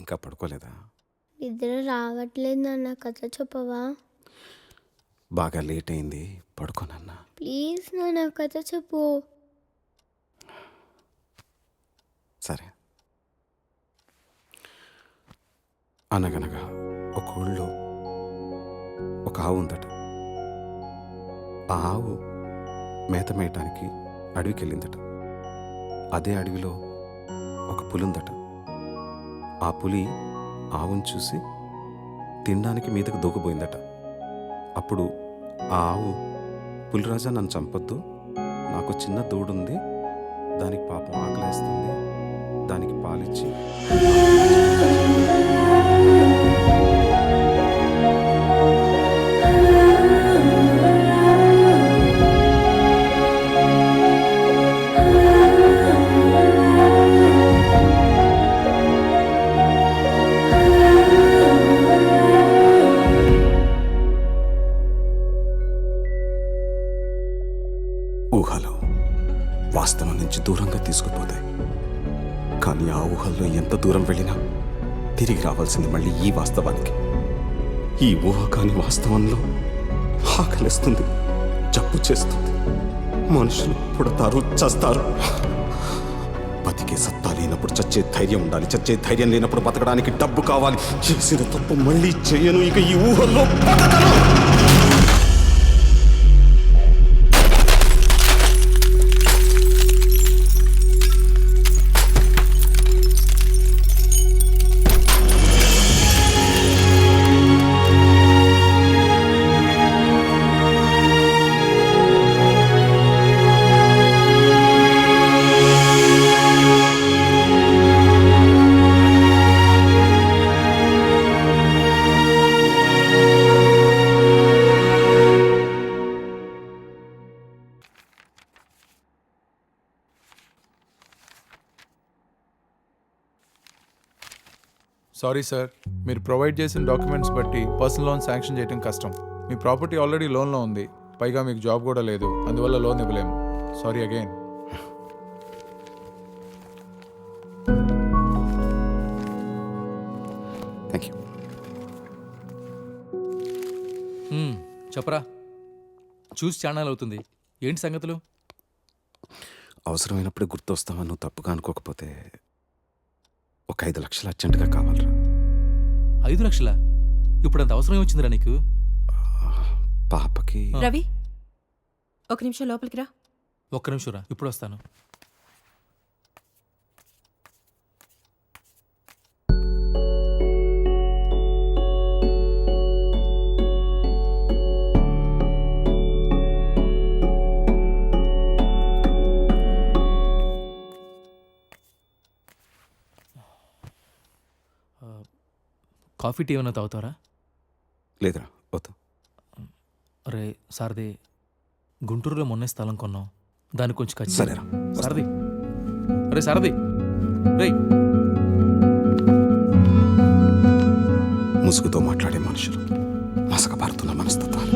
ఇంకా పడుకోలేదా? నిద్ర రావట్లేదు నాన్న, కథ చెప్పవా? బాగా లేట్ అయింది, పడుకోనన్నా. ప్లీజ్ నాన్న, కథ చెప్పు. సరే. అనగనగా ఒక ఊళ్ళో ఒక ఆవు ఉందట. ఆ ఆవు మేత మేయటానికి అడవికి వెళ్ళిందట. అదే అడవిలో ఒక పులి ఉందట. ఆ పులి ఆవును చూసి తినడానికి మీదకు దూకపోయిందట. అప్పుడు ఆ ఆవు, పులిరాజా నన్ను చంపొద్దు, నాకు చిన్న దూడుంది, దానికి పాపం ఆకలేస్తుంది, దానికి పాలిచ్చి ఊహలు వాస్తవం నుంచి దూరంగా తీసుకుపోతాయి. కానీ ఆ ఊహల్లో ఎంత దూరం వెళ్ళినా తిరిగి రావాల్సింది మళ్ళీ ఈ వాస్తవానికి. ఈ ఊహ కాని వాస్తవంలో ఆకలిస్తుంది, జబ్బు చేస్తుంది, మనుషులు పుడతారు, చస్తారు. బతికే సత్తా లేనప్పుడు చచ్చే ధైర్యం ఉండాలి, చచ్చే ధైర్యం లేనప్పుడు బతకడానికి డబ్బు కావాలి. చేసిన తప్పు మళ్ళీ చేయను, ఇక ఈ ఊహల్లో బతకను. సారీ సార్, మీరు ప్రొవైడ్ చేసిన డాక్యుమెంట్స్ బట్టి పర్సనల్ లోన్ శాంక్షన్ చేయడం కష్టం. మీ ప్రాపర్టీ ఆల్రెడీ లోన్లో ఉంది, పైగా మీకు జాబ్ కూడా లేదు, అందువల్ల లోన్ ఇవ్వలేము. Sorry again. Thank you. చెప్పరా, చూసి ఛానల్ అవుతుంది, ఏంటి సంగతులు? అవసరమైనప్పుడు గుర్తొస్తామని నువ్వు తప్పుగా అనుకోకపోతే ఒక 5 లక్షలు అర్జెంటుగా కావాలరా. 5 లక్షలా? ఇప్పుడు అంత అవసరం వచ్చిందిరా నీకు? పాపకి. రవి, ఒక నిమిషం లోపలికి రా. ఒక్క నిమిషం రా, ఇప్పుడు వస్తాను. కాఫీ టీ ఏమైనా తాగుతారా? లేదురా, వద్దు. అరే సారథి, గుంటూరులో మొన్నే స్థలం కొన్నాం, దానికి కొంచెం ఖర్చు. సరేరా, సారథి. అరే సారథి, రే. ముసుగుతో మాట్లాడే మనుషులు, మసకబారుతున్న మనస్తత్వాలు.